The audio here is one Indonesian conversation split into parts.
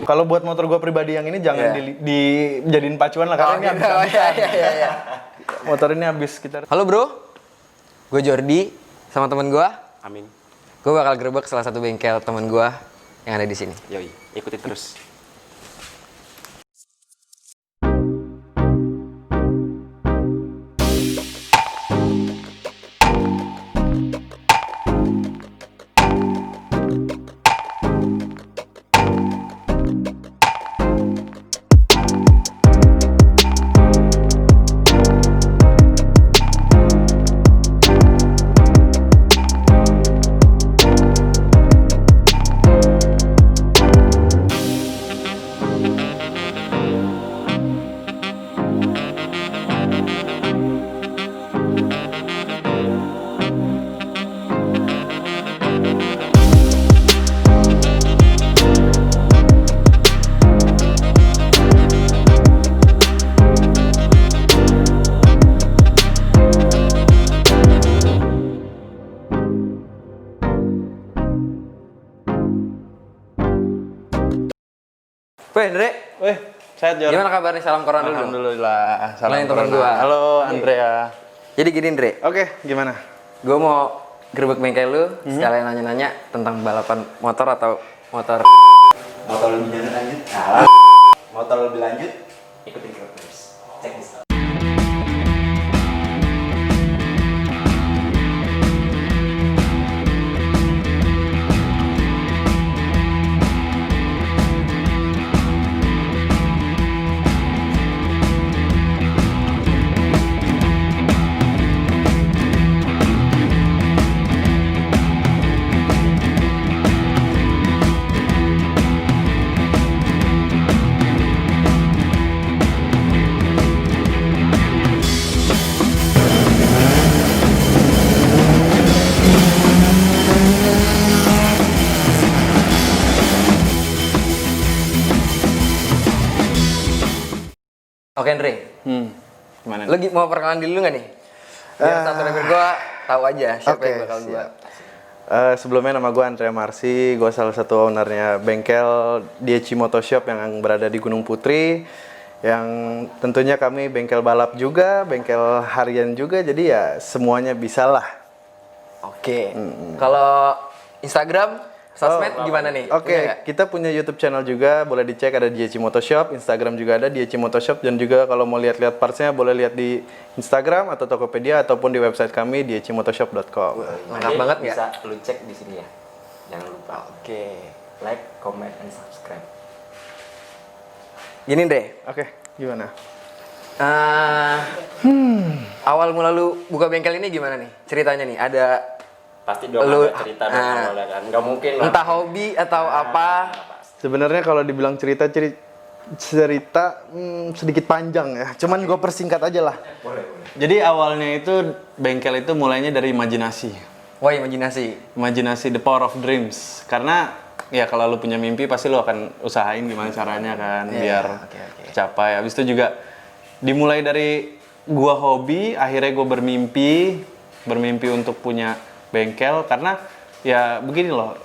Kalau buat motor gue pribadi yang ini jangan dijadiin pacuan lah karena ini habis-habisan. Motor ini habis kita. Halo bro, gue Jordi sama temen gue. Amin. Gue bakal gerebek salah satu bengkel temen gue yang ada di sini. Yoi, ikuti terus. Weh, Andre, Weh, sehat Jor. gimana kabar nih? Salam corona dulu. Alhamdulillah. Kenalin teman corona. gua. Halo Andrea. Jadi gini, Andre. Oke, gimana? Gue mau gerebek bengkel lu, sekalian nanya-nanya tentang balapan motor atau motor. Motor lebih lanjut. Motor lebih lanjut. Ikutin terus. Cek di sana. Oke, Andre. Gimana? Lu mau perkenalan diri lu nggak nih? Biar subscriber gue tahu aja siapa yang bakal gue. Sebelumnya nama gue Andrea Marsi, gue salah satu ownernya bengkel DHC Motoshop yang berada di Gunung Putri. Yang tentunya kami bengkel balap juga, bengkel harian juga, jadi ya semuanya bisa lah. Oke. Kalau Instagram, sosmed gimana nih? Punya Oke, nggak? kita punya YouTube channel juga, boleh dicek ada DHC Motoshop, Instagram juga ada DHC Motoshop, dan juga kalau mau lihat-lihat partsnya boleh lihat di Instagram atau Tokopedia ataupun di website kami dhcmotoshop.com. Lengkap banget nggak? Bisa lu cek di sini ya. Jangan lupa. Oke. Like, comment, and subscribe. Gini deh. Oke, gimana? Awal mula lu buka bengkel ini gimana nih? Ceritanya nih, ada Pasti dong Lu- ada cerita dong awalnya kan. Gak mungkin lah. entah hobi atau apa. Sebenarnya kalau dibilang cerita sedikit panjang ya. Cuman gue persingkat aja lah. Boleh. Jadi awalnya itu bengkel itu mulainya dari imajinasi. Wah, imajinasi. Imajinasi, the power of dreams. Karena ya kalau lu punya mimpi pasti lu akan usahain gimana caranya kan biar oke. capai. Habis itu juga dimulai dari gua hobi, akhirnya gua bermimpi untuk punya bengkel karena ya begini loh.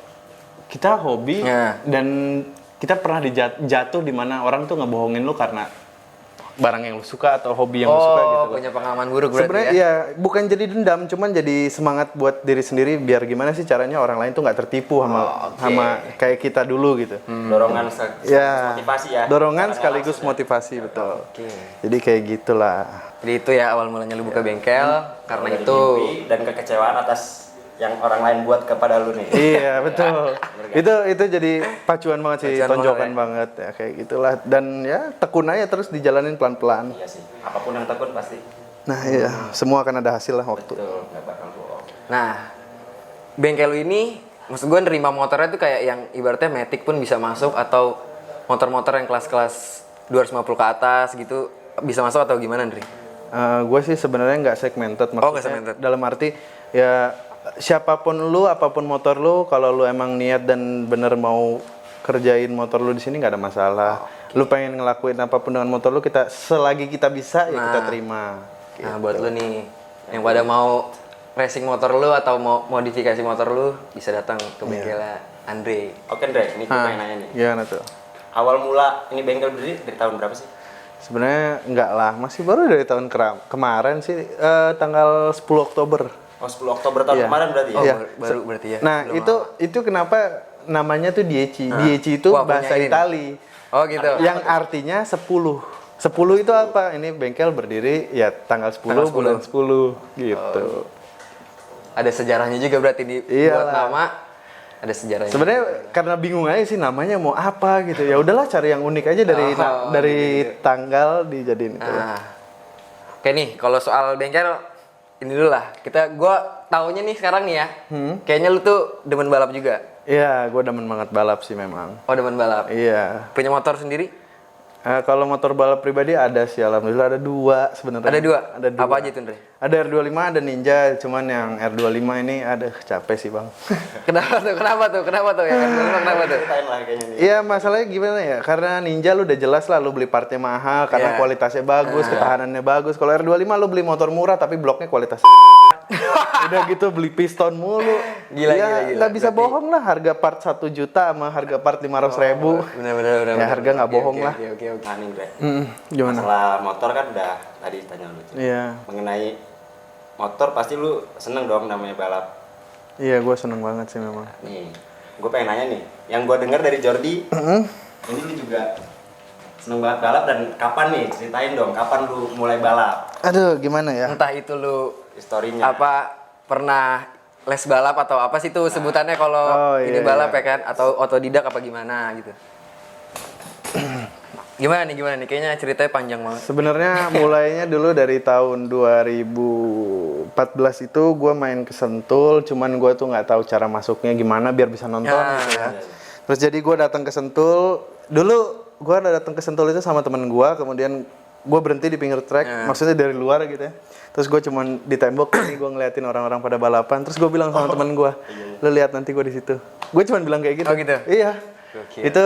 Kita hobi dan kita pernah jatuh di mana orang tuh ngebohongin lu karena barang yang lu suka atau hobi yang lu suka gitu loh. Punya pengalaman buruk berarti Sebenarnya ya? ya bukan jadi dendam, cuman jadi semangat buat diri sendiri biar gimana sih caranya orang lain tuh nggak tertipu sama kayak kita dulu gitu. Dorongan sekaligus Ya, motivasi ya. dorongan Secara sekaligus langsung ya. motivasi betul. Oke. Jadi kayak gitulah. Jadi itu ya awal mulanya lu buka bengkel karena Dari itu. mimpi dan kekecewaan atas yang orang lain buat kepada lu nih. Iya betul. Itu jadi pacuan banget sih, Pacuan tonjokan banget banget ya kayak gitulah. Dan ya tekun aja terus dijalanin pelan-pelan. Iya sih. Apapun yang takut pasti. Nah iya, semua akan ada hasil lah waktu. Betul, nggak bakal bohong. Nah, bengkel lu ini maksud gue nerima motornya tuh kayak yang ibaratnya Matic pun bisa masuk atau motor-motor yang kelas-kelas 250 ke atas gitu bisa masuk atau gimana, Ndri? Gue sih sebenarnya nggak segmented, maksudnya nggak segmented. dalam arti ya siapapun lu, apapun motor lu, kalau lu emang niat dan bener mau kerjain motor lu di sini nggak ada masalah. Lu pengen ngelakuin apapun dengan motor lu, selagi kita bisa ya kita terima. Nah, buat lu nih yang pada mau racing motor lu atau mau modifikasi motor lu bisa datang ke bengkelnya Andre. Oke Andre, ini gue pengen nanya nih. Gimana tuh? Awal mula ini bengkel berdiri dari tahun berapa sih? Sebenarnya enggak lah, masih baru dari tahun kemarin sih, tanggal 10 Oktober. Oh 10 Oktober tahun Iya. kemarin berarti ya? Oh, Iya. baru berarti ya. Nah, itu kenapa namanya tuh Dieci. Dieci itu Wah, bahasa punya ini. Itali. Oh gitu. Yang artinya 10. 10 itu apa? Ini bengkel berdiri ya tanggal 10, Tanggal 10. bulan 10 gitu. Ada sejarahnya juga berarti buat Iyalah. nama. Ada sejarahnya. Sebenarnya karena bingung aja sih namanya mau apa gitu. Ya udahlah cari yang unik aja dari tanggal dijadiin itu. Nah. Oke nih, kalau soal bengkel ini dulu lah. Gua taunya nih sekarang nih ya. Kayaknya lu tuh demen balap juga. Iya, gue demen banget balap sih memang. Oh, demen balap. Iya. Punya motor sendiri? Kalau motor balap pribadi ada sih, alhamdulillah ada 2 sebenarnya. Ada 2? Ada 2. Apa aja tuh, Andre? Ada R25, ada Ninja, cuman yang R25 ini capek sih bang. Kenapa tuh? Ya kan, kenapa tuh? Ceritain lah kayaknya nih. Iya masalahnya gimana ya, karena Ninja lu udah jelas lah lu beli partnya mahal, karena Iya. kualitasnya bagus, ketahanannya bagus. Kalau R25 lu beli motor murah tapi bloknya kualitas udah gitu beli piston mulu. Gila. Nggak bisa bohong lah, harga part 1 juta sama harga part 500.000. Bener. Ya, harga nggak bohong lah. Oke. Nah nih Andre, Gimana? masalah motor kan udah tadi tanya lu. Iya, Mengenai motor pasti lu seneng dong namanya balap. iya gue seneng banget sih memang. Nih, gue pengen nanya nih, yang gue dengar dari Jordi, ini lu juga seneng banget balap dan kapan nih? Ceritain dong, kapan lu mulai balap? Aduh, gimana ya? Entah itu lu Historinya. apa pernah les balap atau apa sih tuh sebutannya kalau Oh, ini iya, balap iya. ya kan, atau otodidak apa gimana gitu. Gimana nih kayaknya ceritanya panjang banget. Sebenarnya mulainya dulu dari tahun 2014 itu gue main ke Sentul, cuman gue tuh nggak tahu cara masuknya gimana biar bisa nonton gitu ya. Terus jadi gue datang ke Sentul, dulu gue datang ke Sentul itu sama temen gue, kemudian gue berhenti di pinggir trek, maksudnya dari luar gitu ya. Terus gue cuman di tembok, gue ngeliatin orang-orang pada balapan. Terus gue bilang sama temen gue, lu lihat nanti gue di situ. Gue cuman bilang kayak gitu. Oh, gitu? Iya. Gokil. Itu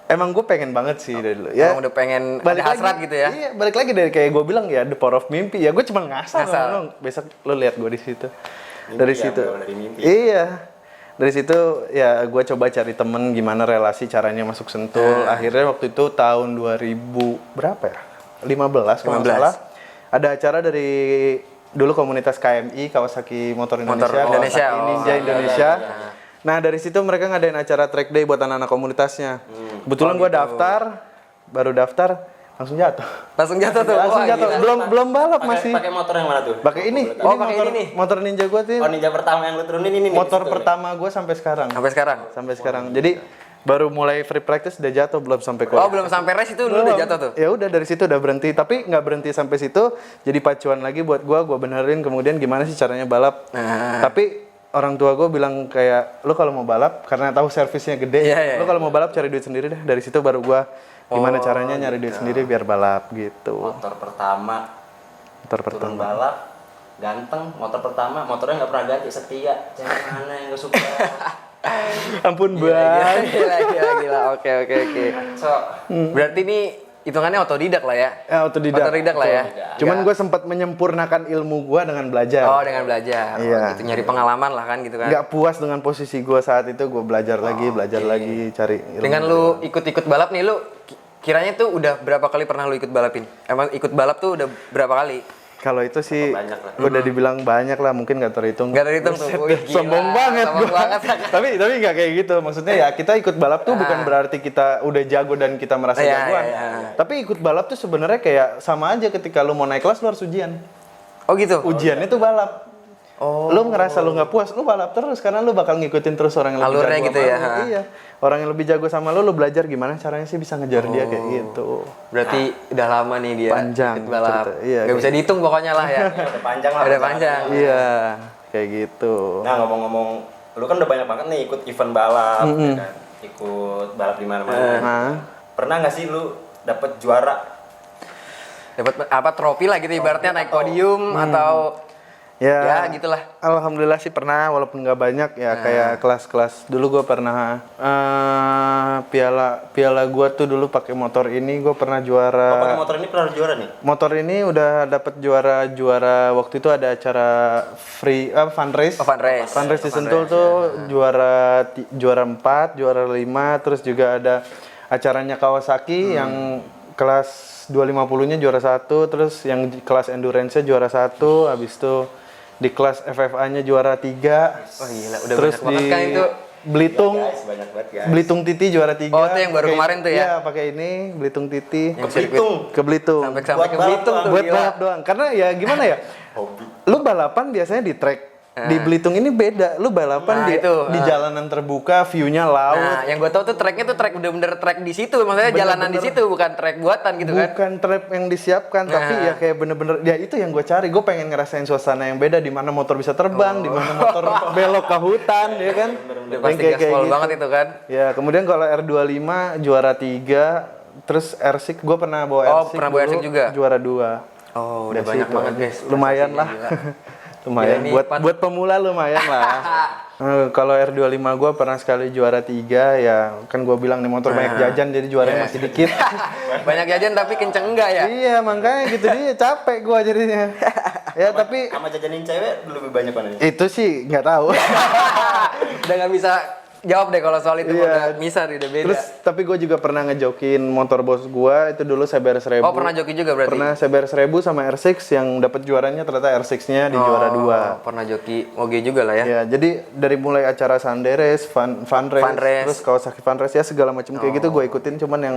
emang gue pengen banget sih dari dulu. Ya. Emang udah pengen ada hasrat gitu ya. Iya, balik lagi dari kayak gue bilang ya the power of mimpi. Ya gue cuma ngasal. Ngasal. Lu, besok lu lihat gue di situ. Mimpi Dari ya, situ. berawal dari mimpi. Iya. Dari situ ya gue coba cari temen gimana relasi caranya masuk Sentul. Akhirnya waktu itu tahun 2000 berapa ya? 15 kalau nggak 15. salah. Ada acara dari dulu komunitas KMI Kawasaki Motor Indonesia, Indonesia. Kawasaki Ninja Indonesia. Nah dari situ mereka ngadain acara track day buat anak-anak komunitasnya. Kebetulan gue daftar, baru daftar langsung jatuh. Langsung jatuh tuh. Langsung Wah, jatuh. gila. Belum balap masih. Pakai motor yang mana tuh? Pakai ini. Oh, pakai motor, ini nih. motor Ninja gue tuh. Oh Ninja pertama yang lu turunin ini nih. Motor di situ, pertama gue sampai sekarang. Sampai sekarang. Jadi baru mulai free practice udah jatuh, belum sampai Oh, belum sampai race itu lu udah jatuh tuh. Ya udah dari situ udah berhenti, tapi nggak berhenti sampai situ. Jadi pacuan lagi buat gue benerin kemudian gimana sih caranya balap. Tapi orang tua gue bilang kayak lu kalau mau balap karena tahu servisnya gede, Iya. lu kalau mau balap cari duit sendiri deh. Dari situ baru gue gimana caranya nyari duit sendiri biar balap gitu. Motor pertama Motor turun pertama. balap ganteng, motor pertama motornya nggak pernah ganti, setia. Cewek mana yang gak suka? Ampun bang. Gila. Oke. So, Berarti ini hitungannya otodidak lah ya. Ya, otodidak. Otodidak lah ya. Cuman gue sempat menyempurnakan ilmu gue dengan belajar. Oh, dengan belajar. Iya. Oh, gitu nyari pengalaman lah kan gitu kan. Nggak puas dengan posisi gue saat itu, gue belajar lagi, cari ilmu. Dengan lu ikut-ikut balap nih, lu kiranya tuh udah berapa kali pernah lu ikut balapin? Emang ikut balap tuh udah berapa kali? Kalau itu sih Banyak lah. udah dibilang banyak lah, mungkin nggak terhitung. Nggak terhitung tuh. Buset, Wih, gila. sombong banget Sombong gua. banget. tapi nggak kayak gitu. Maksudnya ya kita ikut balap tuh bukan berarti kita udah jago dan kita merasa Iya, jagoan. iya. Tapi ikut balap tuh sebenarnya kayak sama aja ketika lu mau naik kelas lu harus ujian. Oh gitu. Ujiannya tuh balap. Lu ngerasa lu nggak puas, lu balap terus karena lu bakal ngikutin terus orang yang lebih Alurnya jago gitu sama ya, lu. ha. Iya. Orang yang lebih jago sama lu belajar gimana caranya sih bisa ngejar dia kayak gitu. Berarti udah lama nih dia Panjang ikut balap. cerita. Iya, Gak kayak bisa dihitung pokoknya lah ya. udah panjang lah. Udah panjang. Iya, kayak gitu. Nah ngomong-ngomong, lu kan udah banyak banget nih ikut event balap, ya kan? Ikut balap di mana-mana. Nah, Pernah nggak sih lu dapet juara? Dapat apa trofi lah gitu ibaratnya naik podium atau Ya, gitulah. Alhamdulillah sih pernah, walaupun nggak banyak ya. Kayak kelas-kelas dulu gue pernah piala gue tuh dulu pakai motor ini, gue pernah juara. Pakai motor ini pernah juara nih? Motor ini udah dapet juara waktu itu ada acara free fundraise. Oh, fundraise. Fundraise di Sentul tuh juara 4, juara 5, terus juga ada acaranya Kawasaki yang kelas 250-nya juara 1, terus yang kelas endurance-nya juara 1, habis itu di kelas FFA-nya juara 3. Wah gila, udah Terus banyak banget kan itu. Belitung, Guys, banyak banget guys. Belitung Titi juara 3. Oh, itu yang baru kemarin tuh ya? Iya, pakai ini Belitung Titi. Ke Belitung. Ke Belitung. Sampai Buat ke balap Belitung doang. tuh Buat gila. balap doang. Karena ya gimana ya? Hobi. Lu balapan biasanya di track. Di Belitung ini beda. Lu balapan Nah, di itu, jalanan terbuka, view-nya laut. Nah, yang gue tahu tuh tracknya tuh track bener-bener track di situ, maksudnya jalanan di situ, bukan track buatan gitu kan? Bukan trap yang disiapkan, tapi ya kayak bener-bener ya itu yang gue cari. Gue pengen ngerasain suasana yang beda, di mana motor bisa terbang, di mana motor belok ke hutan, ya kan? Udah pasti gaspol banget itu kan? Ya, kemudian kalau R25 juara 3, terus R6 gue pernah bawa R6 pernah bawa dulu, R6 juga? juara 2. Oh, udah Dari banyak situ. banget guys. Lumayan lah. Lumayan Gila, ini buat pemula lumayan lah. Kalau R25 gue pernah sekali juara 3, ya kan gue bilang nih motor banyak jajan jadi juaranya masih dikit. Banyak jajan tapi kenceng enggak ya? Iya makanya gitu dia capek gue jadinya. Ya tapi Sama jajanin cewek lebih banyak mana nih? itu sih nggak tahu. Udah nggak bisa jawab deh kalau soal itu, Iya. udah misar, udah beda. Terus tapi gue juga pernah ngejokin motor bos gue itu dulu CBR 1000. Oh, pernah joki juga berarti? Pernah CBR 1000 sama R6 yang dapat juaranya ternyata R6-nya di juara 2. Pernah joki moge juga lah ya? Ya, jadi dari mulai acara Sanderes, fundraise, terus Kawasaki fundraise ya segala macam kayak gitu gue ikutin, cuman yang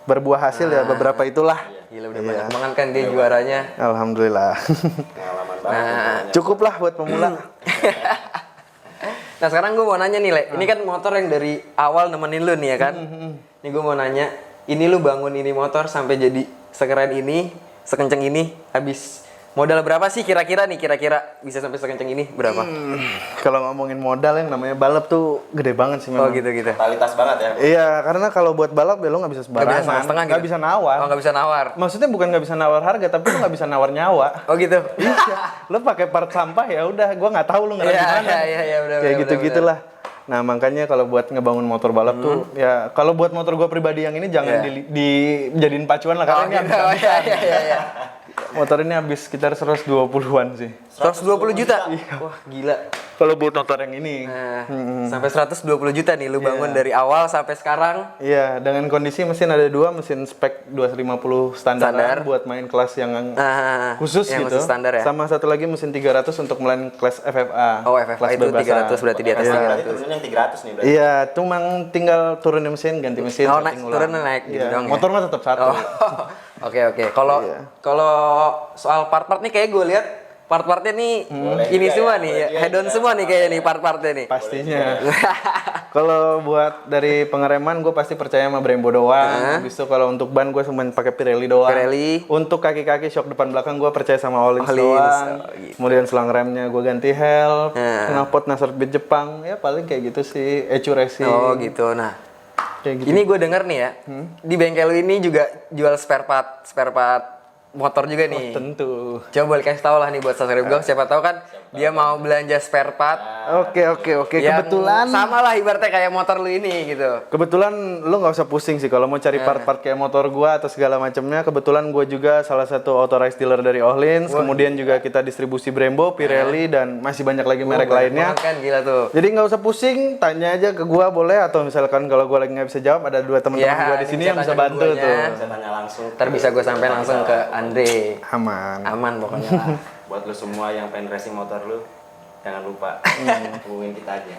berbuah hasil ya beberapa itulah. Gila udah banyak banget kan dia juaranya. Alhamdulillah. Pengalaman banget. Cukup lah buat pemula. Nah sekarang gue mau nanya nih Le, ini kan motor yang dari awal nemenin lu nih ya kan? Ini gue mau nanya, ini lu bangun ini motor sampai jadi sekeren ini, sekenceng ini, habis modal berapa sih kira-kira bisa sampai sekenceng ini berapa? Kalau ngomongin modal yang namanya balap tuh gede banget sih Oh memang. gitu. Totalitas banget ya. Iya, karena kalau buat balap ya lo nggak bisa Nggak bisa sembarangan, setengah-setengah nggak gitu? bisa nawar. Oh nggak bisa nawar? Maksudnya bukan nggak bisa nawar harga, tapi lo nggak bisa nawar nyawa. Oh gitu? Iya, lo pakai part sampah ya udah, gua nggak tahu lo ngerem gimana. Iya, bener, Kayak bener, gitu-gitulah. Nah makanya kalau buat ngebangun motor balap tuh ya kalau buat motor gua pribadi yang ini jangan dijadiin pacuan lah karena ini gitu. habis-habisan. Motor ini habis sekitar 120-an sih. 120 juta? Wah gila. Kalau buat motor yang ini. Nah, sampai 120 juta nih lu bangun dari awal sampai sekarang. Iya, dengan kondisi mesin ada 2, mesin spek 250 standar buat main kelas yang khusus yang gitu. khusus standar ya? Sama satu lagi mesin 300 untuk main kelas FFA. Oh FFA kelas itu bebasan. 300 berarti di atas Iya. Berarti turunin yang 300 nih berarti. Iya, cuma tinggal turunin mesin, ganti mesin, Oh, setting naik, ulang. turun naik gitu Iya, dong ya? motor mah tetap satu. Oh, oke. Kalau soal part-part nih kayak gue lihat part-partnya nih ini juga semua ya, nih, boleh juga head on ya. semua nih kayaknya nih part-partnya nih. Pastinya. Kalau buat dari pengereman gue pasti percaya sama Brembo doang. Habis itu kalau untuk ban gue cuma pakai Pirelli doang. Pirelli. Untuk kaki-kaki shock depan belakang gue percaya sama Öhlins Öhlins, doang. oh, gitu. Kemudian selang remnya gue ganti helm. Knalpot Nasser Beat Jepang. Ya paling kayak gitu sih. Ecu Racing. Oh gitu. Nah, Kayak gitu. ini gue denger nih ya, di bengkel lu ini juga jual spare part motor juga nih. Tentu. Coba boleh kasih tau lah nih buat subscriber gue, siapa tahu kan dia mau belanja spare part. Oke. yang Kebetulan. sama lah ibaratnya kayak motor lu ini gitu. Kebetulan lu nggak usah pusing sih kalau mau cari part-part kayak motor gua atau segala macamnya. Kebetulan gua juga salah satu authorized dealer dari Öhlins. Kemudian juga kita distribusi Brembo, Pirelli dan masih banyak lagi merek lainnya. Kan gila tuh. Jadi nggak usah pusing, tanya aja ke gua boleh atau misalkan kalau gua lagi nggak bisa jawab ada 2 teman-teman Ya, gua di ini sini bisa yang bisa tanya ke bantu guanya. tuh. Bisa tanya langsung. Ntar bisa gue sampai langsung ke Andre. Aman. Pokoknya lah. Buat lu semua yang pengen racing motor lu, jangan lupa hubungin kita aja.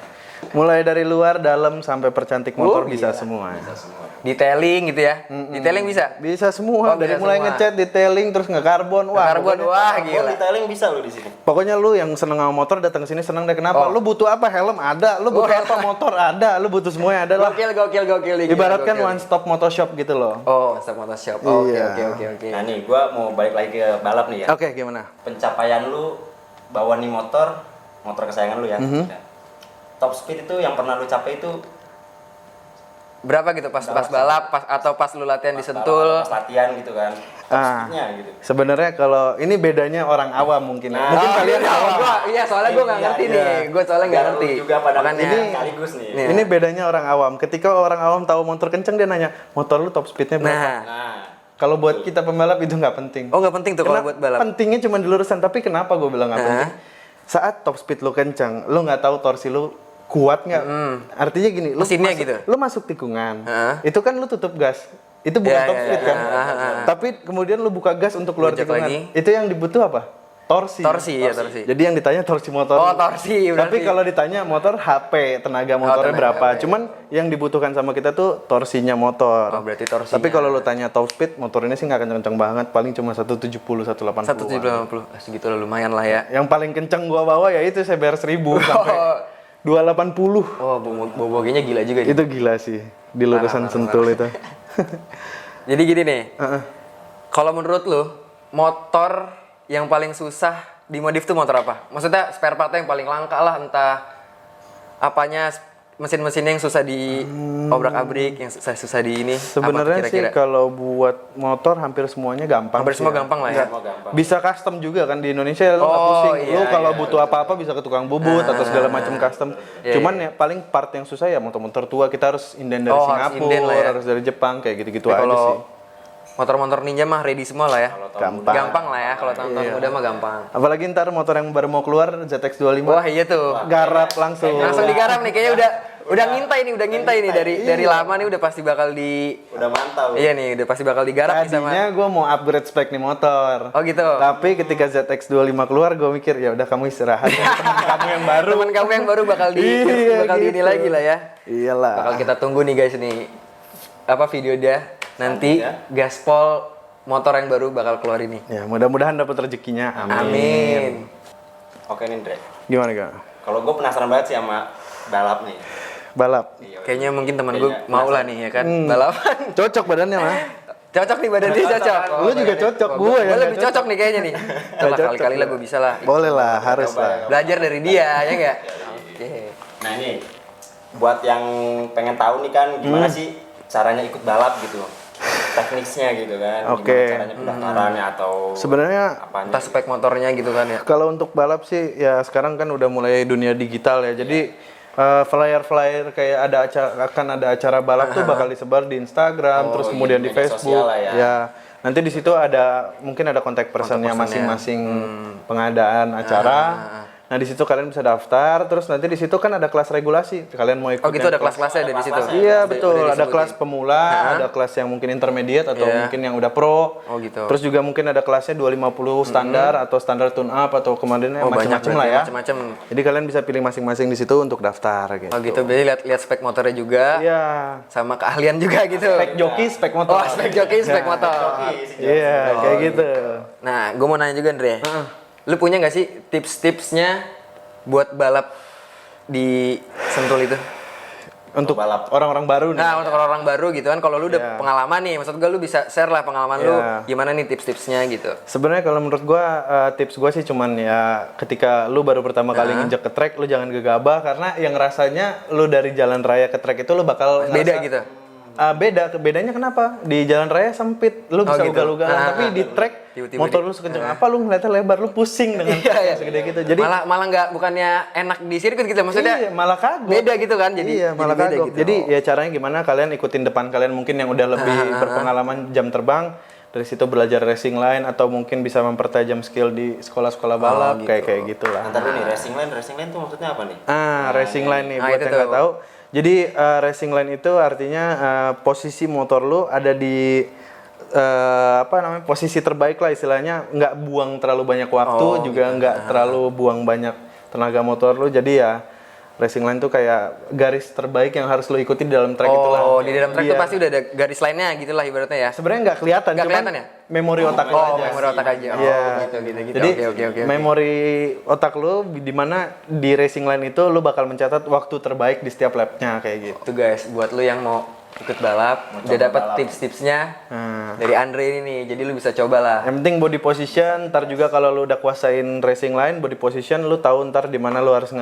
Mulai dari luar, dalam sampai percantik motor bisa gila. semua. Bisa semua. Detailing gitu ya. Detailing bisa. Bisa semua Oh, dari bisa mulai semua. ngecat, detailing terus nge-carbon. Wah, Karbon pokoknya- wah Oh, gila. detailing bisa lu di sini. Pokoknya lu yang seneng sama motor datang ke sini seneng deh. Kenapa? Lu butuh apa? Helm ada. Lu butuh apa? Motor ada. Lu butuh semuanya ada lah. Gokil nih, gila, Ibaratkan gokil. one stop motor shop gitu loh. Oh, stop motor shop. Oh, Iya. Oke. Nah nih, gua mau balik lagi ke balap nih ya. Oke, gimana? Pencapaian lu bawa nih motor kesayangan lu ya. Top speed itu yang pernah lu capai itu Berapa gitu pas balap atau pas lu latihan di balap Sentul? atau pas latihan gitu kan. speednya gitu. Sebenarnya kalau ini bedanya orang awam mungkin. Nah, Mungkin Oh, kalian iya, awam. iya, soalnya gue nggak Iya, ngerti iya. nih. Gue soalnya nggak Biar lu ngerti. juga pada Makanya ini sekaligus nih. Iya. Ini bedanya orang awam. Ketika orang awam tahu motor kenceng dia nanya, motor lu top speednya berapa? Nah, Nah, Kalau buat kita pembalap itu nggak penting. oh nggak penting tuh kalau Kenapa- buat balap. Pentingnya cuma di lurusan. Tapi kenapa gue bilang nggak Nah. penting? Saat top speed lu kenceng, lu nggak tahu torsi lu kuat nggak? Artinya gini, lu Mesinnya masuk, gitu? lu masuk tikungan, Heeh. itu kan lu tutup gas. Itu bukan Iya, top iya, speed iya. kan? Tapi kemudian lu buka gas untuk keluar Ojek tikungan. lagi. Itu yang dibutuh apa? Torsi. Torsi, ya torsi. Jadi yang ditanya torsi motor. Oh, torsi, Tapi berarti. kalau ditanya motor HP, tenaga motornya tenaga, berapa? oke. Cuman yang dibutuhkan sama kita tuh torsinya motor. Oh, berarti torsinya. Tapi kalau lu tanya top speed, motor ini sih nggak kenceng-kenceng banget, paling cuma 170, 180. 170, segitu lah lumayan lah ya. Yang paling kenceng gua bawa ya itu CBR 1000 sampai 280. Oh, boboginya gila juga nih. Itu gila sih di lurusan Sentul itu. Jadi gini nih, kalau menurut lu, motor yang paling susah dimodif tuh motor apa? Maksudnya spare partnya yang paling langka lah, entah apanya, mesin-mesinnya yang susah di obrak-abrik, yang susah di ini. Apa tuh Sebenarnya sih kira-kira? kalau buat motor hampir semuanya gampang. Hampir sih semua ya. gampang lah ya. semua gampang. Bisa custom juga kan di Indonesia lu nggak Oh, pusing. Lu iya, kalau iya, butuh apa-apa bisa ke tukang bubut atau segala macam custom. Iya, Cuman ya paling part yang susah ya motor-motor tua kita harus inden dari Oh, harus Singapura, inden lah ya. harus dari Jepang kayak gitu-gitu Tapi aja kalau sih. motor-motor Ninja mah ready semua lah ya. Gampang. Gampang lah ya, kalau tahun-tahun Iya. muda mah gampang. Apalagi ntar motor yang baru mau keluar ZX25 Wah iya tuh. garap langsung. Langsung digarap nih, kayaknya udah ngintai nih dari lama nih udah pasti bakal Udah mantau. Iya nih, udah pasti bakal digarap nih sama. Tadinya gue mau upgrade spek nih motor. Oh gitu. Tapi ketika ZX25 keluar gue mikir ya udah kamu istirahat. Temen kamu yang baru. Temen kamu yang baru bakal di Iya, bakal di ini gitu. lagi lah ya. Iyalah. Bakal kita tunggu nih guys nih. Apa video dia nanti Selanjutnya. gaspol motor yang baru bakal keluar ini. Ya mudah-mudahan dapat rezekinya. Amin. Amin. Oke nih, Dre. Gimana gak? Kalau gue penasaran banget sih sama balap nih. Balap. Iya, Kayaknya mungkin teman gue Kayaknya mau lah nih ya kan balapan. Cocok badannya mah. Cocok nih badan dia cocok. Lu juga cocok, gue yang Gue lebih nggak cocok nih kayaknya nih. Coba cocok, kali-kali lah ya. gue bisa lah. Boleh lah, harus lah. Belajar dari dia ya enggak? Oke. Nah ini buat yang pengen tahu nih kan gimana sih caranya ikut balap gitu, teknisnya gitu kan, Oke. gimana caranya pendaftarannya atau Sebenarnya apanya? Entah spek motornya gitu kan ya. kalau untuk balap sih ya sekarang kan udah mulai dunia digital ya. Jadi flyer-flyer kayak akan ada acara balap tuh bakal disebar di Instagram, terus iya, kemudian di media Facebook. sosial lah ya. Ya, nanti di situ ada mungkin ada kontak personnya masing-masing pengadaan acara. Nah di situ kalian bisa daftar, terus nanti di situ kan ada kelas regulasi. Kalian mau ikut Oh gitu yang ada kelas-kelasnya ada di situ. Iya betul, Udah ada disebutin. kelas pemula, ada kelas yang mungkin intermediate atau Iya. mungkin yang udah pro. Oh gitu. Terus juga mungkin ada kelasnya 250 standar atau standar tune up atau kemarinnya Oh banyak macam-macam lah berarti, ya. Macam-macam. Jadi kalian bisa pilih masing-masing di situ untuk daftar gitu. Oh gitu, berarti lihat spek motornya juga, Iya. sama keahlian juga gitu. Spek joki, spek motor. Oh spek joki, spek motor. Iya, kayak gitu. Nah, gue mau nanya juga Andre, lu punya nggak sih tips-tipsnya buat balap di Sentul itu? Untuk balap. orang-orang baru nih. Nah, untuk orang baru gitu kan, kalau lu udah Iya. pengalaman nih, maksud gue lu bisa share lah pengalaman lu, Iya. gimana nih tips-tipsnya gitu. Sebenarnya kalau menurut gua tips gua sih cuman ya ketika lu baru pertama kali nginjek ke track lu jangan gegabah karena yang rasanya lu dari jalan raya ke track itu lu bakal Beda ngerasa- gitu. Bedanya kenapa? Di jalan raya sempit, lu bisa gitu. ugal-ugalan, tapi di track Tiba-tiba motor lu sekencang apa lu ngeliatnya lebar, lu pusing dengan Iya, iya. segede gitu. Jadi malah nggak bukannya enak di sirkuit gitu, maksudnya iya, malah kagok. beda gitu kan, jadi iya, malah beda kagok. gitu. Jadi ya caranya gimana kalian ikutin depan kalian mungkin yang udah lebih berpengalaman jam terbang. Dari situ belajar racing line atau mungkin bisa mempertajam skill di sekolah-sekolah balap kayak gitulah. Ntar dulu nih racing line tuh maksudnya apa nih? Racing line nih buat itu yang nggak tuh. tahu. Jadi racing line itu artinya posisi motor lu ada di posisi terbaik lah istilahnya, nggak buang terlalu banyak waktu juga nggak terlalu buang banyak tenaga motor lu. Jadi ya racing line tuh kayak garis terbaik yang harus lu ikuti di dalam track itulah. Oh, di dalam track tuh Biar- pasti udah ada garis lainnya gitu lah ibaratnya ya. Sebenarnya nggak kelihatan, Nggak cuman kelihatan ya? memori otak lu Oh, aja. memori otak aja. Oh, Iya. gitu. Jadi Oke. memori otak lu di mana di racing line itu lu bakal mencatat waktu terbaik di setiap lapnya kayak gitu. Tuh guys, buat lu yang mau ikut balap, udah dapat tips-tipsnya dari Andre ini nih. Jadi lu bisa coba lah. Yang penting body position, ntar juga kalau lu udah kuasain racing line, body position lu tahu ntar di mana lu harus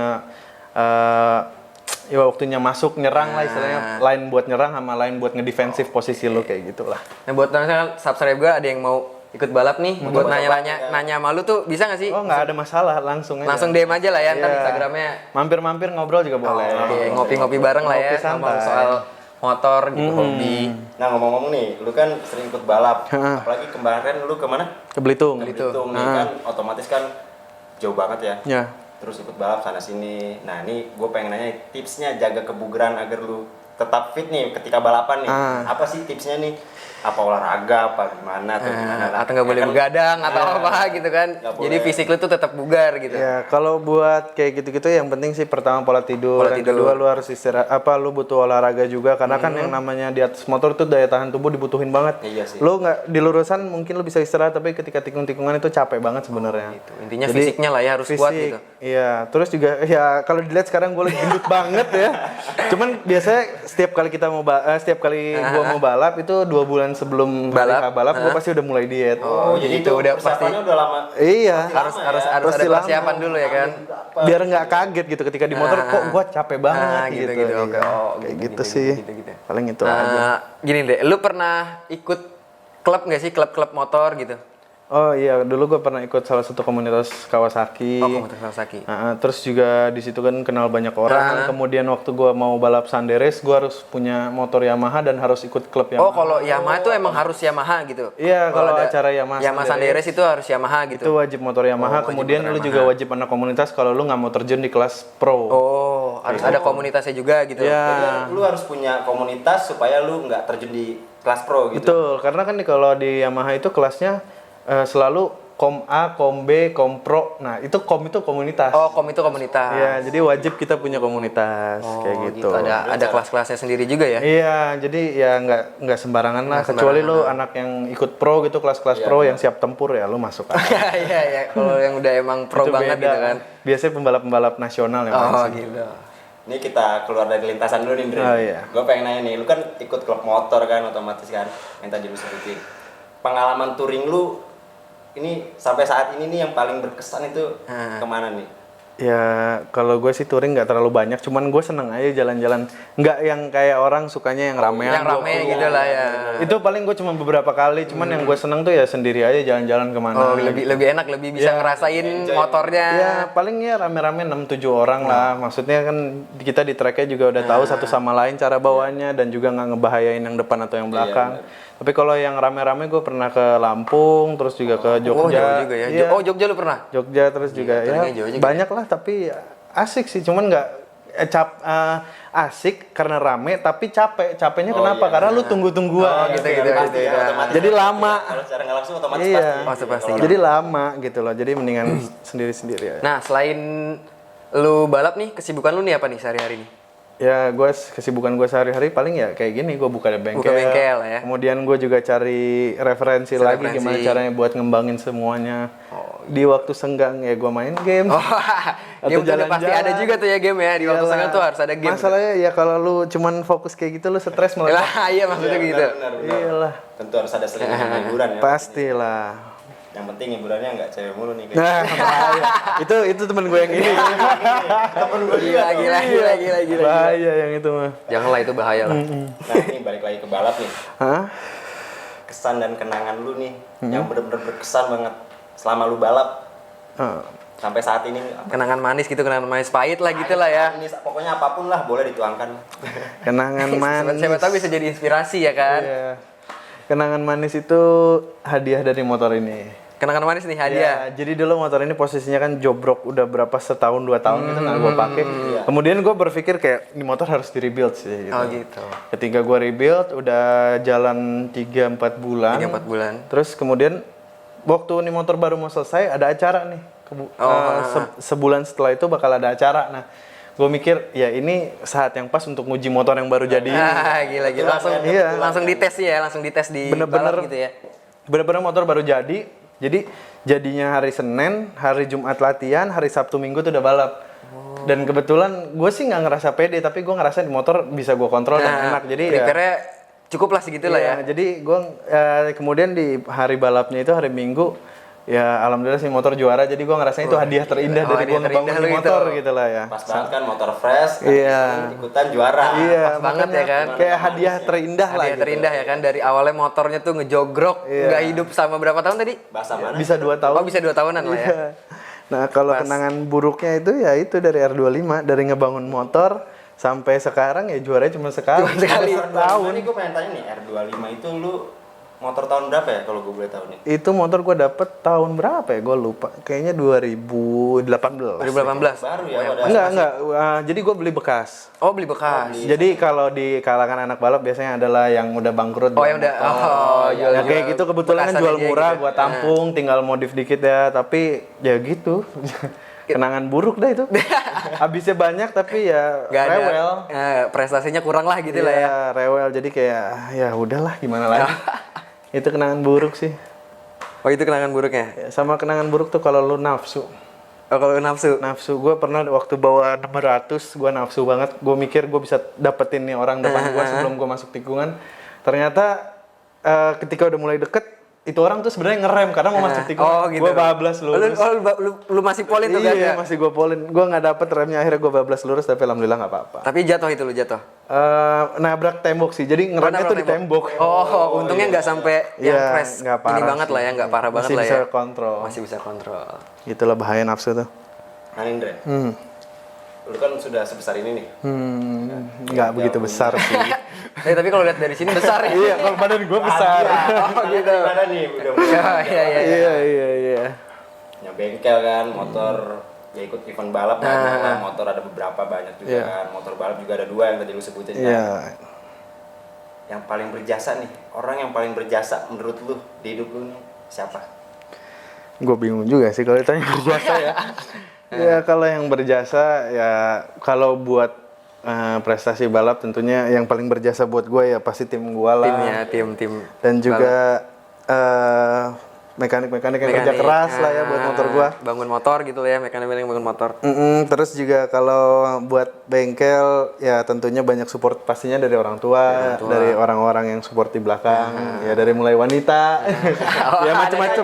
ya waktunya masuk nyerang lah istilahnya, line buat nyerang sama line buat ngedefensif posisi lu kayak gitulah. Nah, buat misalkan subscribe gue ada yang mau ikut balap nih, buat nanya sama lu tuh bisa nggak sih? Oh nggak ada masalah, langsung aja. Langsung DM aja lah ya, ntar Iya. Instagramnya. Mampir-mampir ngobrol juga boleh. Oke, ngopi-ngopi bareng lah ya, Ngopi ngomong santai. soal motor gitu, hobi. Nah ngomong-ngomong nih, lu kan sering ikut balap, Heeh. apalagi kemarin lu kemana? Ke Belitung. Ke Belitung nih kan, otomatis kan jauh banget ya. Ya. Terus ikut balap sana sini. Nah ini gue pengen nanya tipsnya jaga kebugaran agar lu tetap fit nih ketika balapan nih. Apa sih tipsnya nih? Apa olahraga, apa gimana atau gimana lah? Atau nggak boleh Ya kan? begadang atau apa gitu kan. Nggak Jadi boleh. fisik lu tuh tetap bugar gitu. Ya, kalau buat kayak gitu-gitu yang penting sih pertama pola tidur, Pola yang tidur. kedua lu harus istirahat, lu butuh olahraga juga karena kan yang namanya di atas motor tuh daya tahan tubuh dibutuhin banget. Iya sih. Lu nggak di lurusan mungkin lu bisa istirahat tapi ketika tikung-tikungan itu capek banget sebenarnya. Gitu. Intinya fisiknya lah ya harus kuat gitu. Iya, terus juga ya kalau dilihat sekarang gue lagi gendut banget ya. Cuman biasanya setiap kali gua mau balap itu 2 bulan sebelum hari balap gua pasti udah mulai diet. Oh, jadi itu udah pasti persiapannya udah lama. Iya. harus ada Pasti lama. persiapan dulu ya kan. Biar nggak kaget gitu ketika di motor kok gua capek banget gitu. gitu. Oke. Iya. Oh, Kayak gitu, gitu gitu, sih. gitu. Paling itu aja. Gini deh, lu pernah ikut klub nggak sih, klub-klub motor gitu? Oh iya, dulu gue pernah ikut salah satu komunitas Kawasaki. Oh, komunitas Kawasaki. Terus juga di situ kan kenal banyak orang. Kemudian waktu gue mau balap Sunday Race, gue harus punya motor Yamaha dan harus ikut klub Yamaha. Oh, kalau Yamaha itu emang harus Yamaha gitu? Iya, kalau acara Yamaha Sunday Race itu harus Yamaha gitu? itu wajib motor Yamaha. Kemudian lu juga wajib anak komunitas kalau lu nggak mau terjun di kelas pro. Oh, harus ada komunitasnya juga gitu? Iya. Jadi lu harus punya komunitas supaya lu nggak terjun di kelas pro gitu. Betul, karena kan kalau di Yamaha itu kelasnya selalu Kom A, Kom B, Kom Pro. Nah, itu Kom itu komunitas. Oh, itu komunitas. Iya, jadi wajib kita punya komunitas kayak gitu. Ada kelas-kelasnya sendiri juga ya? Iya, jadi ya nggak sembarangan lah. Kecuali lu anak yang ikut pro gitu, kelas-kelas pro yang siap tempur ya, lu masuk aja. Iya. Kalau yang udah emang pro Itu banget beda. gitu kan? Biasanya pembalap-pembalap nasional yang main Oh, sih. gitu. Ini kita keluar dari lintasan dulu nih, Ndre. Oh, iya. Gue pengen nanya nih, lu kan ikut klub motor kan otomatis kan, yang tadi lu sebutin. Pengalaman touring lu ini sampai saat ini nih yang paling berkesan itu kemana nih? Ya, kalau gue sih touring nggak terlalu banyak, cuman gue seneng aja jalan-jalan. Nggak yang kayak orang sukanya yang ramean. Yang rame gitu lah ya. Itu paling gue cuma beberapa kali, cuman yang gue seneng tuh ya sendiri aja jalan-jalan kemana. Oh, lebih enak, lebih bisa ngerasain motornya. Ya paling ya rame-rame 6-7 orang lah. Maksudnya kan kita di tracknya juga udah tahu satu sama lain cara bawanya dan juga nggak ngebahayain yang depan atau yang belakang. Tapi kalau yang rame-rame gue pernah ke Lampung, terus juga ke Jogja. Oh, jauh juga ya. Iya, Oh, Jogja lu pernah? Jogja terus juga ya touringnya jauh juga banyak lah tapi asik sih. Cuman nggak asik karena rame tapi capeknya kenapa? Karena lu tunggu-tungguan. gitu. Pasti ya, otomatis. Jadi lama. Kalau secara nggak langsung otomatis Iya. pasti. Pasti. Jadi lama gitu loh. Jadi mendingan sendiri-sendiri ya. Nah, selain lu balap nih, kesibukan lu nih apa nih sehari-hari nih? Ya, kesibukan gue sehari-hari paling ya kayak gini, gue buka bengkel. Buka bengkel ya. Kemudian gue juga cari referensi lagi gimana caranya buat ngembangin semuanya. Di waktu senggang ya gue main game. Game tuh udah pasti ada juga tuh ya game ya. Di waktu senggang tuh harus ada game. Masalahnya ya kalau lu cuman fokus kayak gitu lu stres malah. Lah, iya maksudnya gitu. Benar. Iyalah. Tentu harus ada selingan hiburan ya. Pastilah. Yang penting hiburannya nggak cewek mulu nih. Nah, bahaya. itu temen gue yang ini. Temen gue Gila. Bahaya yang itu mah. Janganlah, itu bahaya lah. Nah ini balik lagi ke balap nih. Hah? Kesan dan kenangan lu nih yang bener-bener berkesan banget selama lu balap sampai saat ini. Kenangan manis pahit lah gitu lah ya. Ini pokoknya apapun lah boleh dituangkan. Kenangan manis. Siapa tahu bisa jadi inspirasi ya kan. Iya. Kenangan manis itu hadiah dari motor ini. Kenangan manis nih hadiah. Ya, jadi dulu motor ini posisinya kan jobrok udah berapa setahun 2 tahun gitu nggak gue pakai. Kemudian gue berpikir kayak ini motor harus di rebuild sih. Gitu. Oh gitu. Ketika gue rebuild udah jalan 3-4 bulan. 3-4 bulan. Terus kemudian waktu ini motor baru mau selesai ada acara nih. Sebulan setelah itu bakal ada acara. Nah, gue mikir ya ini saat yang pas untuk nguji motor yang baru jadi. Gila. Langsung dites ya, langsung dites di balap gitu ya. Bener-bener motor baru jadi. Jadi jadinya hari Senin, hari Jumat latihan, hari Sabtu Minggu tuh udah balap. Dan kebetulan gue sih nggak ngerasa pede, tapi gue ngerasa di motor bisa gue kontrol dan enak. Jadi prepare-nya cukup lah segitu lah ya. Jadi gue kemudian di hari balapnya itu hari Minggu, ya alhamdulillah sih motor juara, jadi gue ngerasain itu hadiah terindah dari gue hadiah ngebangun terindah lu di itu. motor gitu lah ya. Pas banget kan motor fresh, kan Iya. ikutan juara. Iya, Pas banget ya kan? Kayak hadiah terindah lah Hadiah gitu. terindah ya kan, dari awalnya motornya tuh ngejogrok, Iya. nggak hidup sama berapa tahun tadi? Bahasa mana? Bisa 2 tahun. Oh bisa 2 tahunan lah ya. Iya. Nah kalau kenangan buruknya itu ya itu dari R25, dari ngebangun motor sampai sekarang ya juaranya cuma sekali. sekali. R25 ini gue pengen tanya nih, R25 itu lu motor tahun berapa ya kalau gue boleh tahu nih? Itu motor gue dapet tahun berapa ya? Gue lupa. Kayaknya 2018. 2018. Baru ya pada Enggak. Jadi gue beli bekas. Oh beli bekas. Jadi kalau di kalangan anak balap biasanya adalah yang udah bangkrut. Oh yang udah, jual Nah, kayak gitu kebetulan kan bekasan jual aja murah, gitu. gua tampung, tinggal modif dikit ya. Tapi ya gitu. Kenangan buruk dah itu. Habisnya banyak tapi ya Nggak ada, rewel. prestasinya kurang lah gitu lah ya. Iya, rewel. Jadi kayak ya udahlah gimana lagi. Itu kenangan buruk sih. Oh itu kenangan buruknya. Ya, sama kenangan buruk tuh kalau lu nafsu. Oh kalau nafsu. Nafsu gue pernah waktu bawa 600 gue nafsu banget. Gue mikir gue bisa dapetin nih orang depan gue sebelum gue masuk tikungan. Ternyata ketika udah mulai deket itu orang tuh sebenarnya ngerem karena mau masuk tikungan. Oh gitu. Gue bablas lurus. Lu masih polin tuh kan Iya ya? masih gue polin. Gue nggak dapet remnya, akhirnya gue bablas lurus tapi alhamdulillah nggak apa-apa. Tapi jatuh itu lu jatuh. Nabrak tembok sih. Jadi ngeremnya tuh di tembok. Oh, untungnya nggak sampai yang Iya, crash nggak ini parah banget sih. lah ya, nggak parah banget Masih lah bisa ya. kontrol. Masih bisa kontrol. Itulah bahaya nafsu tuh. Nah Indra, lu kan sudah sebesar ini nih. Nggak begitu besar sih. Tapi kalau lihat dari sini besar ya. Iya, kalau badan gue besar. Oh gitu. Gimana nih? Udah mulai Iya. Iya. punya bengkel kan, motor ya ikut event balap banyak lah, motor ada beberapa banyak juga Iya. kan. Motor balap juga ada 2 yang tadi lu sebutin kan. Iya. Yang paling berjasa nih, orang yang paling berjasa menurut lu di hidup lu nih siapa? Gue bingung juga sih kalau ditanya berjasa ya. Ya kalau yang berjasa ya kalau buat prestasi balap tentunya yang paling berjasa buat gue ya pasti tim gue lah. Timnya, tim. Dan juga mekanik-mekanik yang kerja keras lah ya buat motor gue. Bangun motor gitu ya, mekanik yang bangun motor. Terus juga kalau buat bengkel ya tentunya banyak support pastinya dari orang tua, dari orang-orang yang support di belakang, ya dari mulai wanita, ya macam-macam.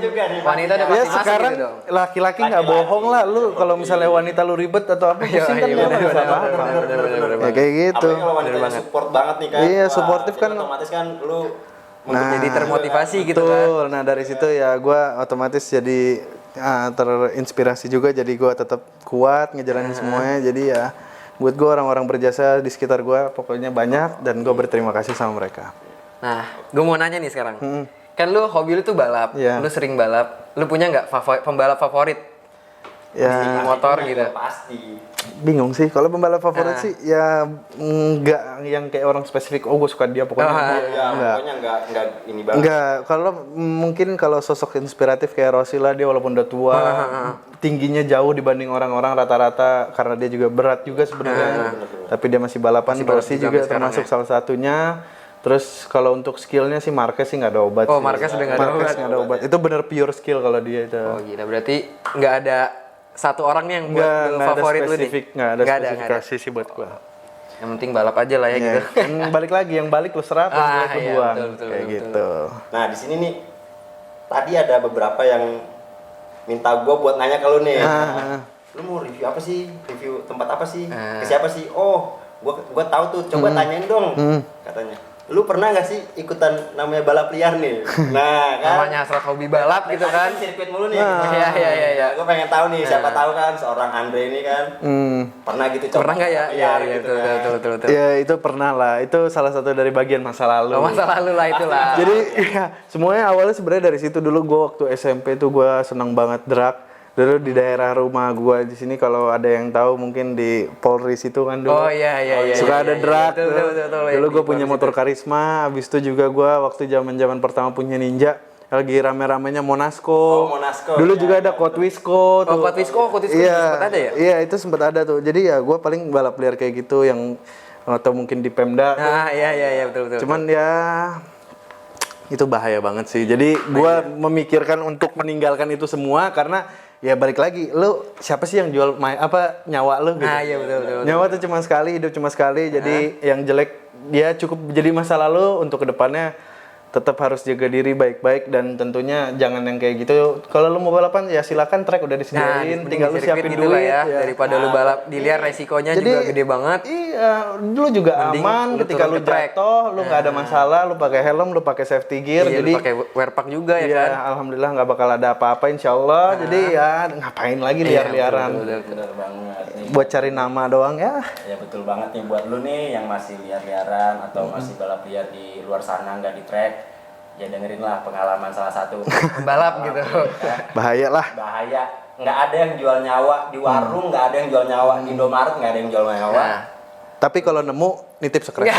Wanita udah Ya pasti masuk sekarang gitu dong. laki-laki nggak bohong lah, lu kalau misalnya wanita lu ribet atau apa, pusing kan iya, dia bener, nggak bisa bener, apa-apa. bener, Ya kayak gitu. Apalagi kalau wanitanya support banget nih kan. Iya, Wah, suportif itu kan. otomatis kan lu Jadi termotivasi gitu kan. Betul. Nah dari situ ya gue otomatis jadi terinspirasi juga, jadi gue tetap kuat ngejalanin semuanya. Jadi ya buat gue orang-orang berjasa di sekitar gue pokoknya banyak dan gue berterima kasih sama mereka. Nah, gue mau nanya nih sekarang. Kan lu hobi lu tuh balap, Iya. lu sering balap. Lu punya nggak pembalap favorit Ya di motor gitu? pasti. bingung sih kalau pembalap favorit sih ya nggak yang kayak orang spesifik. Oh gue suka dia pokoknya. Ya, pokoknya enggak ini banget. Enggak, kalau mungkin kalau sosok inspiratif kayak Rossi lah, dia walaupun udah tua, tingginya jauh dibanding orang-orang rata-rata karena dia juga berat juga sebenarnya. Tapi dia masih balapan. Rossi juga termasuk salah satunya. Terus kalau untuk skillnya sih Marquez sih nggak ada obat. Oh, sih. Marquez udah nggak ada Marquez nggak ada obat. Itu bener pure skill kalau dia itu. Oh gila, berarti nggak ada satu orang yang buat lu Nggak ada favorit lu nih? spesifik, nggak ada spesifikasi sih buat gua. Yang penting balap aja lah ya gitu. Kan balik lagi, yang balik lu serap, yang balik lu iya, buang. betul, Kayak betul. gitu. Nah, di sini nih tadi ada beberapa yang minta gua buat nanya ke lu nih. Lu mau review apa sih? Review tempat apa sih? Ke siapa sih? Oh, gua tahu tuh. Coba tanyain dong. Katanya. Lu pernah nggak sih ikutan namanya balap liar nih? Nah, kan. Namanya hasrat hobi balap gitu kan. Sirkuit mulu nih. Iya. Gue pengen tahu nih, siapa tahu kan seorang Andre ini kan pernah gitu coba. Pernah nggak ya? balap Iya, liar gitu kan. betul. Ya itu pernah lah, itu salah satu dari bagian masa lalu. Oh, masa lalu lah itulah. Jadi ya, semuanya awalnya sebenarnya dari situ dulu. Gue waktu SMP tuh gue seneng banget drag. Dulu di daerah rumah gue di sini kalau ada yang tahu mungkin di Polri situ kan dulu. Oh iya. Suka ada drag. Betul. Dulu gue punya motor Karisma. Abis itu juga gue waktu zaman pertama punya Ninja. Lagi rame-ramenya Monasco. Oh, Monasco. Dulu Ya, juga ada Kotwisco. Oh, Kotwisco Iya, sempat ada ya? Iya, itu sempat ada tuh. Jadi ya gue paling balap liar kayak gitu yang atau mungkin di Pemda. Nah, iya betul. Cuman ya itu bahaya banget sih. Jadi gue memikirkan untuk meninggalkan itu semua karena ya balik lagi, lu siapa sih yang jual nyawa lu gitu. Nah, iya betul. Nyawa tuh cuma sekali, hidup cuma sekali. Jadi yang jelek dia cukup jadi masa lalu untuk kedepannya tetap harus jaga diri baik-baik dan tentunya jangan yang kayak gitu. Kalau lu mau balapan ya silakan, track udah disediain, tinggal lu siapin gitu lah duit ya. Daripada lu balap dilihat resikonya juga gede banget. Iya, lu juga Mending aman lu ketika turun lu ke track. jatuh, lu nggak ada masalah, lu pakai helm, lu pakai safety gear, Iya, jadi lu pakai wear pack juga ya iya, kan. alhamdulillah nggak bakal ada apa-apa insyaallah. Jadi ya ngapain lagi liar-liaran, Bener banget nih. buat cari nama doang ya. Ya betul banget nih buat lu nih yang masih liar-liaran atau masih balap liar di luar sana nggak di track, ya dengerin lah pengalaman salah satu Pembalap gitu. Bahaya lah. Bahaya, nggak ada yang jual nyawa di warung, nggak ada yang jual nyawa di Indomaret, nggak ada yang jual nyawa. Nah, Tapi kalau nemu nitip secret.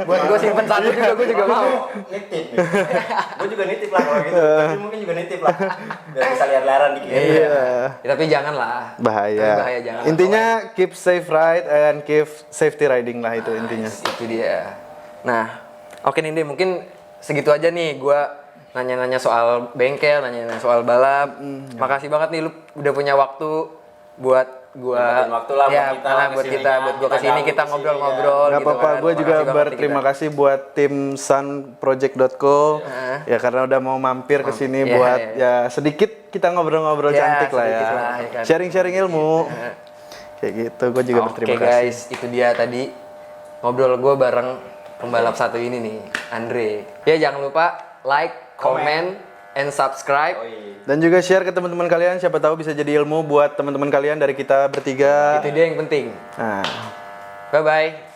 buat gue simpen satu juga, gue juga mau. Nitip nih. Gue juga nitip lah kalau gitu. Tapi mungkin juga nitip lah. Biar bisa liar-liaran dikit. Iya. Ya, tapi jangan lah. Bahaya. Bahaya, jangan. Intinya keep safe ride and keep safety riding lah itu intinya. Itu dia. Nah, oke Nindi, mungkin segitu aja nih gue nanya-nanya soal bengkel, nanya-nanya soal balap. Makasih banget nih lu udah punya waktu buat gua Nyempetin waktu lah buat kita lah buat kesini kita kan. buat gua Kita kesini gabung kita kesini, ngobrol-ngobrol Gak gitu apa-apa, kan. gue juga Makasih banget nih berterima kita. kasih buat tim sunproject.co ya karena udah mau mampir ke sini Iya, buat iya. ya sedikit kita ngobrol-ngobrol Ya, cantik lah ya. sedikit lah, ya kan. Sharing-sharing ilmu. Kayak gitu, gue juga berterima Oke kasih. guys, itu dia tadi ngobrol gue bareng pembalap satu ini nih, Andre. Ya jangan lupa like, comment, and subscribe. Dan juga share ke teman-teman kalian, siapa tahu bisa jadi ilmu buat teman-teman kalian dari kita bertiga. Itu dia yang penting. Nah. Bye bye.